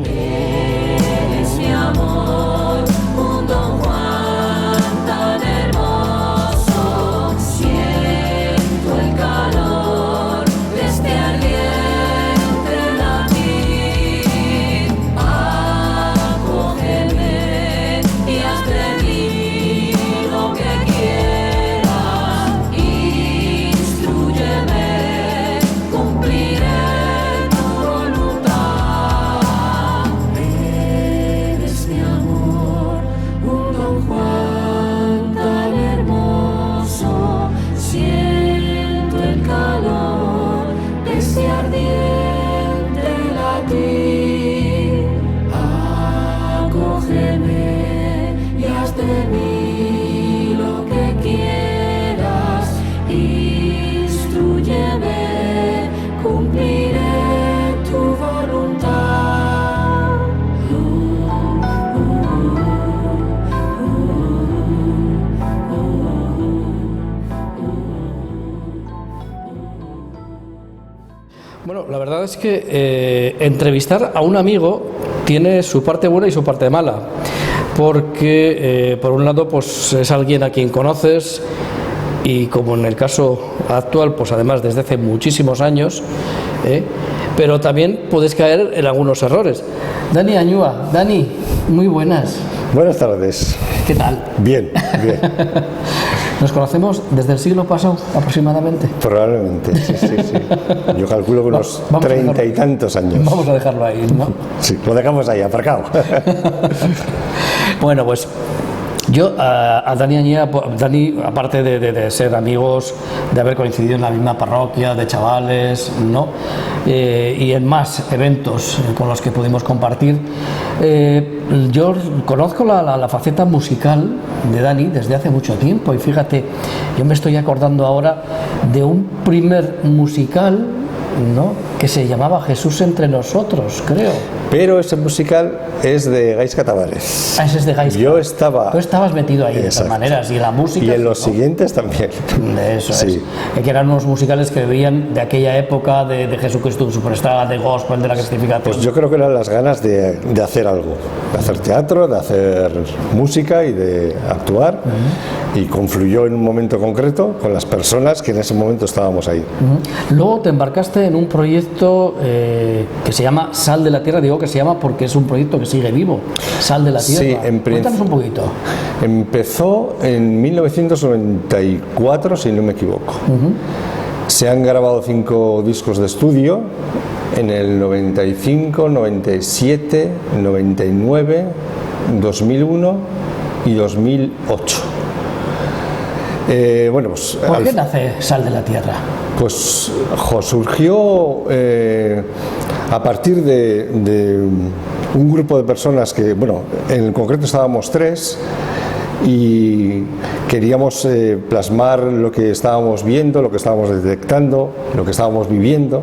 Eres mi amor, un Don Juan tan hermoso. Siento el calor de este ardiente latir. Acógeme y haz de mí lo que quieras. Instrúyeme, cumpliré tu voluntad. Eres mi amor, un Don Juan tan hermoso. Siento el calor de ese ardiente latir. Acógeme y haz de mí lo que quieras. Instrúyeme, cumpliré tu voluntad. Bueno, la verdad es que entrevistar a un amigo tiene su parte buena y su parte mala, porque por un lado pues es alguien a quien conoces y, como en el caso actual, pues además desde hace muchísimos años, pero también puedes caer en algunos errores. Dani Añúa, Dani, muy buenas. Buenas tardes. ¿Qué tal? Bien, bien. ¿Nos conocemos desde el siglo pasado aproximadamente? Probablemente, sí, sí, sí. Yo calculo que unos Vamos a 30 y dejarlo. tantos años. Vamos a dejarlo ahí, ¿no? Sí, lo dejamos ahí, aparcado. Bueno, pues yo a Dani Añúa, Dani, aparte de ser amigos, de haber coincidido en la misma parroquia, de chavales, ¿no? Y en más eventos con los que pudimos compartir, yo conozco la faceta musical de Dani desde hace mucho tiempo, y fíjate, yo me estoy acordando ahora de un primer musical, ¿no?, que se llamaba Jesús entre nosotros, creo. Pero ese musical es de Gaisca Tavares. Ah, ese es de Gaisca. Yo estaba... Tú estabas metido ahí, de todas Exacto. maneras, y en la música... Y en los ¿no? siguientes también. Eso Sí. es. Que eran unos musicales que veían de aquella época de Jesucristo Superstar, de Gospel, de la Cristificación. Pues yo creo que eran las ganas de hacer algo, de hacer teatro, de hacer música y de actuar. Y confluyó en un momento concreto con las personas que en ese momento estábamos ahí. Luego te embarcaste en un proyecto que se llama Sal de la Tierra. Digo que se llama porque es un proyecto que sigue vivo. Sal de la Tierra. Sí, Cuéntanos un poquito. Empezó en 1994, si no me equivoco. Se han grabado 5 discos de estudio en el 95, 97, 99, 2001 y 2008. Bueno, pues, ¿Por qué nace Sal de la Tierra? Pues surgió a partir de un grupo de personas que, bueno, en concreto estábamos 3 y queríamos plasmar lo que estábamos viendo, lo que estábamos detectando, lo que estábamos viviendo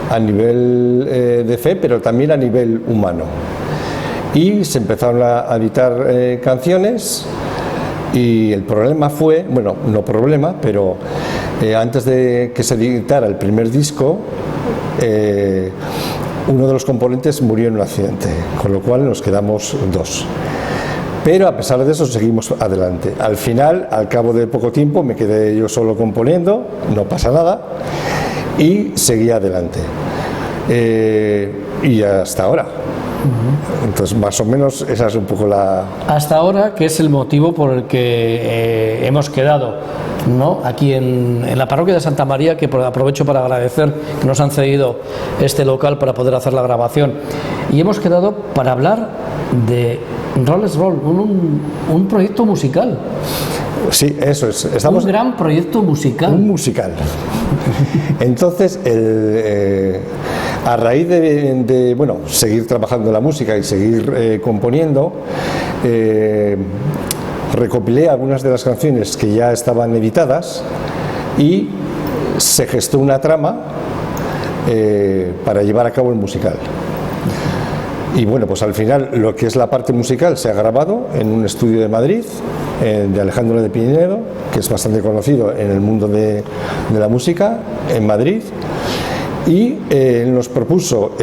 a nivel de fe, pero también a nivel humano. Y se empezaron a editar canciones. Y el problema fue, bueno, no problema, pero antes de que se editara el primer disco, uno de los componentes murió en un accidente, con lo cual nos quedamos 2. Pero a pesar de eso seguimos adelante. Al final, al cabo de poco tiempo, me quedé yo solo componiendo, no pasa nada, y seguí adelante. Y hasta ahora. Entonces, más o menos, esa es un poco la... Hasta ahora, que es el motivo por el que hemos quedado, ¿no?, aquí en la parroquia de Santa María, que aprovecho para agradecer que nos han cedido este local para poder hacer la grabación. Y hemos quedado para hablar de Rolls Roll, un proyecto musical. Sí, eso es. Un gran proyecto musical. Un musical. Entonces, a raíz de bueno, seguir trabajando en la música y seguir componiendo, recopilé algunas de las canciones que ya estaban editadas y se gestó una trama para llevar a cabo el musical. Y bueno, pues al final lo que es la parte musical se ha grabado en un estudio de Madrid, de Alejandro de Pinedo, que es bastante conocido en el mundo de la música, en Madrid. Y nos propuso,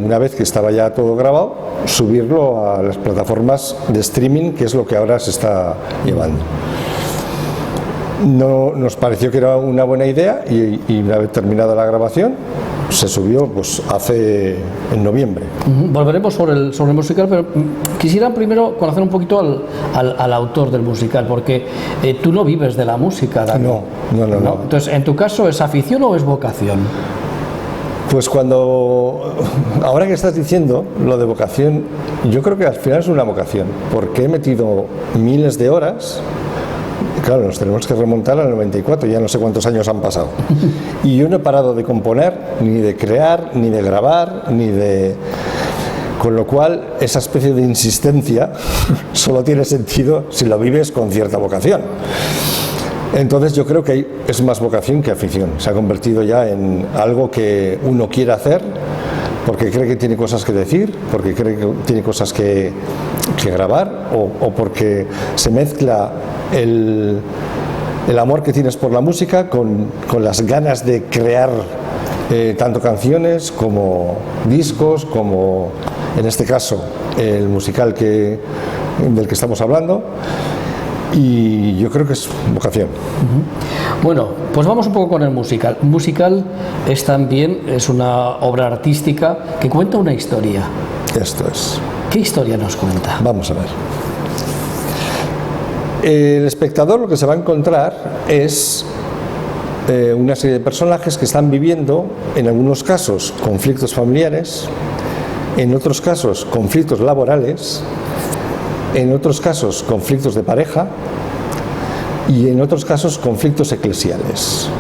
una vez que estaba ya todo grabado, subirlo a las plataformas de streaming, que es lo que ahora se está llevando. No, nos pareció que era una buena idea y una vez terminada la grabación se subió pues en noviembre. Volveremos sobre el musical, pero quisiera primero conocer un poquito al autor del musical, porque tú no vives de la música, Dani. No. Entonces, ¿en tu caso es afición o es vocación? Pues ahora que estás diciendo lo de vocación, yo creo que al final es una vocación, porque he metido miles de horas. Claro, nos tenemos que remontar al 94, ya no sé cuántos años han pasado. Y yo no he parado de componer, ni de crear, ni de grabar, Con lo cual, esa especie de insistencia solo tiene sentido si lo vives con cierta vocación. Entonces yo creo que es más vocación que afición. Se ha convertido ya en algo que uno quiere hacer porque cree que tiene cosas que decir, porque cree que tiene cosas que grabar o porque se mezcla el amor que tienes por la música con las ganas de crear tanto canciones como discos, como en este caso el musical del que estamos hablando. Y yo creo que es vocación. Bueno, pues vamos un poco con el musical. Musical es una obra artística que cuenta una historia. Esto es. ¿Qué historia nos cuenta? Vamos a ver. El espectador lo que se va a encontrar es una serie de personajes que están viviendo, en algunos casos, conflictos familiares, en otros casos, conflictos laborales, en otros casos conflictos de pareja y en otros casos conflictos eclesiales.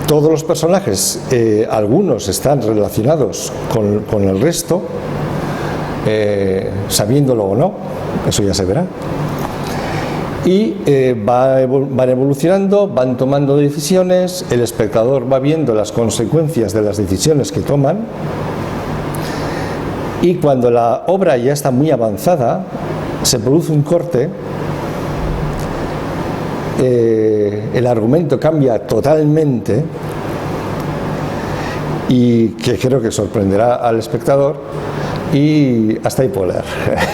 Todos los personajes, algunos están relacionados con el resto, sabiéndolo o no, eso ya se verá. Y van evolucionando, van tomando decisiones, el espectador va viendo las consecuencias de las decisiones que toman. Y cuando la obra ya está muy avanzada, se produce un corte, el argumento cambia totalmente y que creo que sorprenderá al espectador y hasta ahí puedo leer.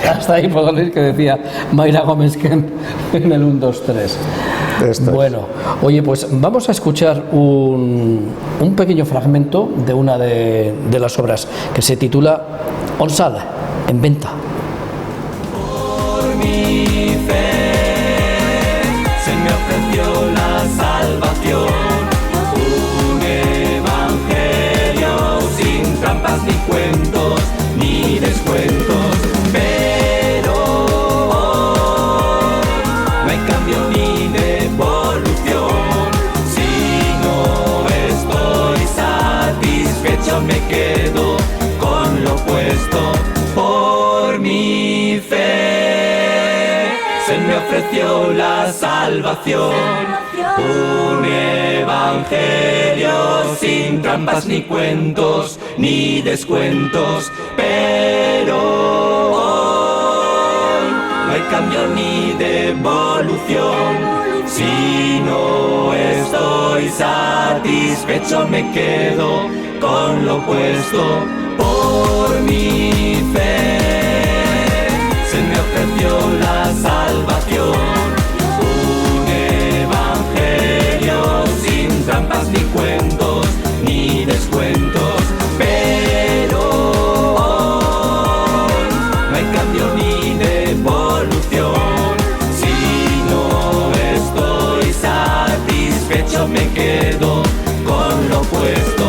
Hasta ahí puedo leer, que decía Mayra Gómez en el 1, 2, 3. Bueno, oye, pues vamos a escuchar un pequeño fragmento de una de las obras que se titula Onsada, en venta. Por mi fe se me ofreció la salvación, un evangelio sin trampas ni cuentos ni descuentos, pero no hay cambio ni devolución. Si no estoy satisfecho me quedo con lo puesto. Por mi fe se me ofreció la salvación, un evangelio sin trampas ni cuentos ni descuentos, pero no hay cambio ni devolución. Si no estoy satisfecho me quedo con lo puesto. Por mi fe se me ofreció la salvación, un evangelio sin trampas ni cuentos ni descuentos, pero no hay cambio ni devolución. Si no estoy satisfecho me quedo con lo puesto.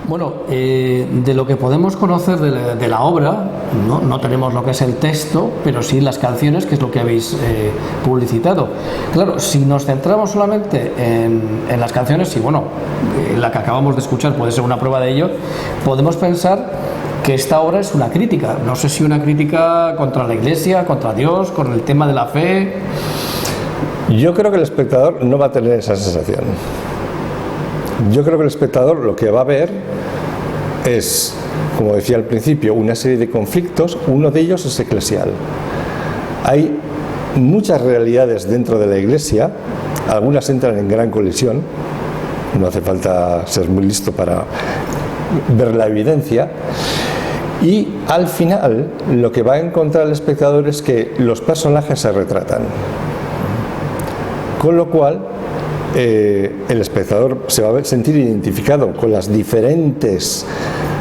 Bueno, de lo que podemos conocer de la obra, no tenemos lo que es el texto, pero sí las canciones, que es lo que habéis publicitado. Claro, si nos centramos solamente en las canciones, y bueno, la que acabamos de escuchar puede ser una prueba de ello, podemos pensar que esta obra es una crítica. No sé si una crítica contra la Iglesia, contra Dios, con el tema de la fe. Yo creo que el espectador no va a tener esa sensación. Yo creo que el espectador lo que va a ver es, como decía al principio, una serie de conflictos. Uno de ellos es eclesial. Hay muchas realidades dentro de la Iglesia, algunas entran en gran colisión, no hace falta ser muy listo para ver la evidencia, y al final lo que va a encontrar el espectador es que los personajes se retratan, con lo cual el espectador se va a sentir identificado con las diferentes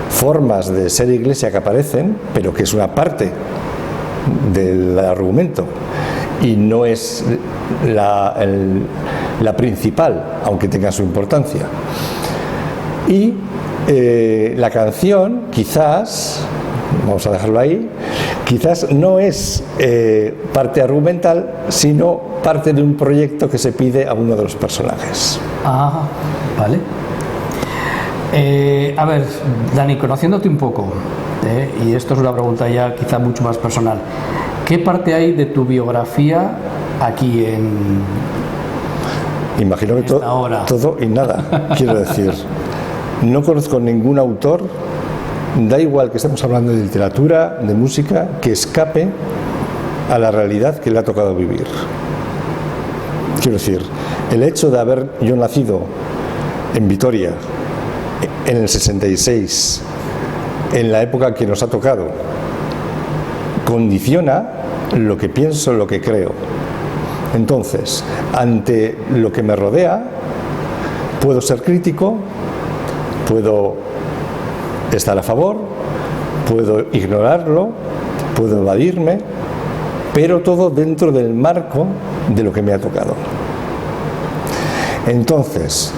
formas de ser Iglesia que aparecen, pero que es una parte del argumento y no es la principal, aunque tenga su importancia. Y la canción, quizás, vamos a dejarlo ahí, quizás no es parte argumental, sino parte de un proyecto que se pide a uno de los personajes. Ah, vale. A ver, Dani, conociéndote un poco, y esto es una pregunta ya quizá mucho más personal, ¿qué parte hay de tu biografía aquí en... Imagino que todo y nada, quiero decir. No conozco ningún autor, da igual que estemos hablando de literatura, de música, que escape a la realidad que le ha tocado vivir. Quiero decir, el hecho de haber yo nacido en Vitoria en el 66, en la época que nos ha tocado, condiciona lo que pienso, lo que creo. Entonces, ante lo que me rodea, puedo ser crítico, puedo estar a favor, puedo ignorarlo, puedo evadirme, pero todo dentro del marco de lo que me ha tocado. Entonces,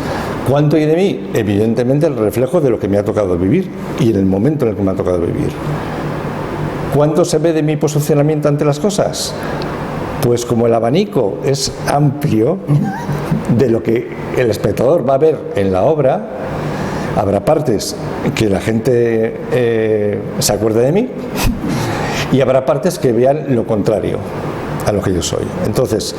¿cuánto hay de mí? Evidentemente el reflejo de lo que me ha tocado vivir y en el momento en el que me ha tocado vivir. ¿Cuánto se ve de mi posicionamiento ante las cosas? Pues como el abanico es amplio de lo que el espectador va a ver en la obra, habrá partes que la gente se acuerde de mí y habrá partes que vean lo contrario a lo que yo soy. Entonces,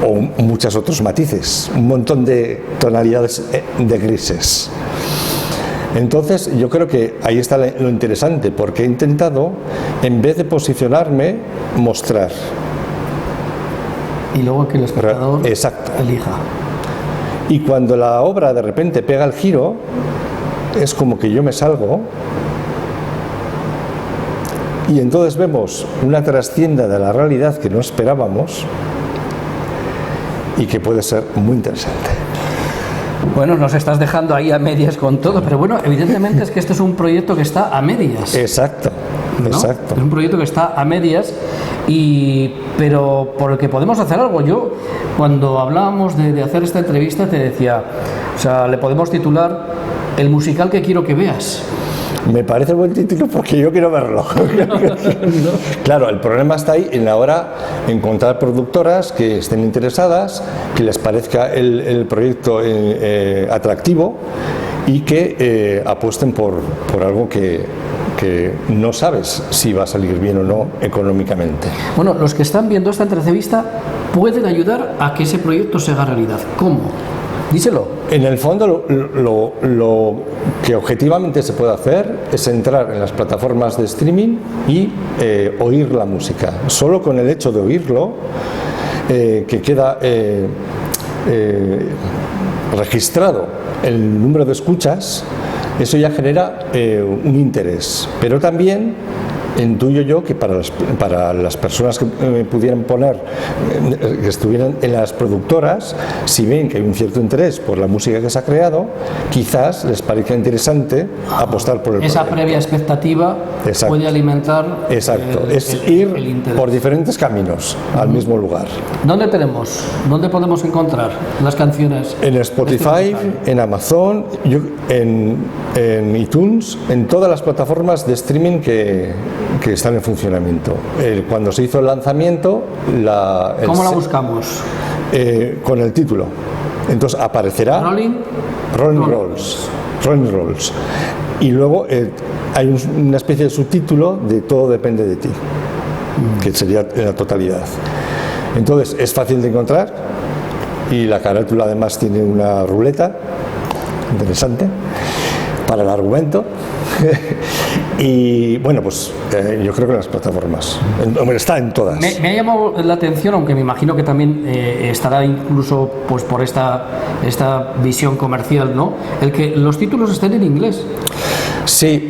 o muchos otros matices, un montón de tonalidades de grises. Entonces, yo creo que ahí está lo interesante, porque he intentado, en vez de posicionarme, mostrar. Y luego que el espectador elija. Y cuando la obra de repente pega el giro, es como que yo me salgo y entonces vemos una trastienda de la realidad que no esperábamos y que puede ser muy interesante. Bueno, nos estás dejando ahí a medias con todo, pero bueno, evidentemente es que este es un proyecto que está a medias. Exacto, ¿no? exacto. Es un proyecto que está a medias, pero por el que podemos hacer algo. Yo, cuando hablábamos de hacer esta entrevista, te decía, o sea, le podemos titular El musical que quiero que veas. Me parece buen título porque yo quiero verlo. Claro, el problema está ahí en ahora encontrar productoras que estén interesadas, que les parezca el proyecto atractivo y que apuesten por algo que no sabes si va a salir bien o no económicamente. Bueno, los que están viendo esta entrevista pueden ayudar a que ese proyecto se haga realidad. ¿Cómo? Díselo. En el fondo, lo que objetivamente se puede hacer es entrar en las plataformas de streaming y oír la música. Solo con el hecho de oírlo, que queda registrado el número de escuchas, eso ya genera un interés. Pero también intuyo yo que para las personas que pudieran poner, que estuvieran en las productoras, si ven que hay un cierto interés por la música que se ha creado, quizás les parezca interesante apostar por el esa proyecto. Previa expectativa. Exacto. Puede alimentar. Exacto, es ir por diferentes caminos al mismo lugar. ¿Dónde podemos encontrar las canciones? En Spotify, en Amazon, en iTunes, en todas las plataformas de streaming que están en funcionamiento. Cuando se hizo el lanzamiento, ¿cómo la buscamos? Con el título. Entonces aparecerá Rolling Rolls. Y luego hay una especie de subtítulo de Todo depende de ti, que sería en la totalidad. Entonces es fácil de encontrar y la carátula además tiene una ruleta interesante para el argumento. Y bueno, pues yo creo que en las plataformas, hombre, está en todas. Me ha llamado la atención, aunque me imagino que también estará incluso pues por esta visión comercial, ¿no? El que los títulos estén en inglés. Sí,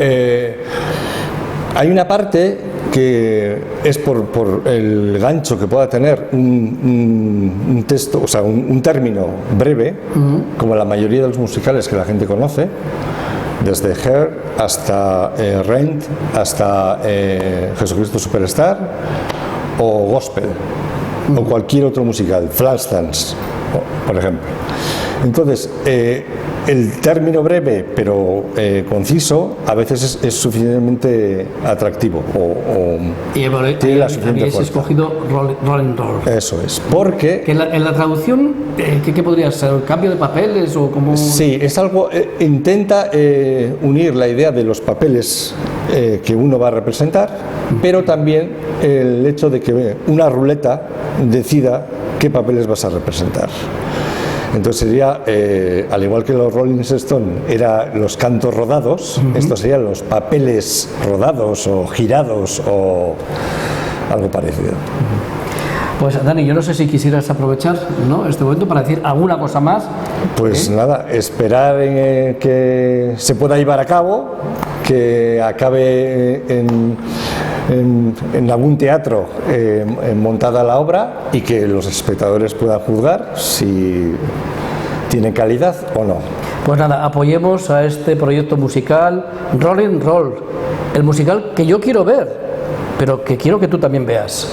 hay una parte que es por el gancho que pueda tener un texto, o sea, un término breve, como la mayoría de los musicales que la gente conoce, desde Hair hasta Rent, hasta Jesucristo Superstar o Gospel, o cualquier otro musical, Flashdance, por ejemplo. Entonces, el término breve pero conciso a veces es suficientemente atractivo y tiene la suficiente habéis fuerza. escogido Rolling Roll. Eso es, porque Que en la traducción, ¿qué podría ser? ¿Cambio de papeles o como...? sí, es algo, intenta unir la idea de los papeles que uno va a representar, pero también el hecho de que una ruleta decida qué papeles vas a representar. Entonces sería, al igual que los Rolling Stones era los cantos rodados, estos serían los papeles rodados o girados o algo parecido. Pues Dani, yo no sé si quisieras aprovechar, ¿no?, este momento para decir alguna cosa más. Pues nada, esperar en que se pueda llevar a cabo, que acabe en algún teatro montada la obra y que los espectadores puedan juzgar si tiene calidad o no. Pues nada, apoyemos a este proyecto musical Rolling Roll, el musical que yo quiero ver, pero que quiero que tú también veas.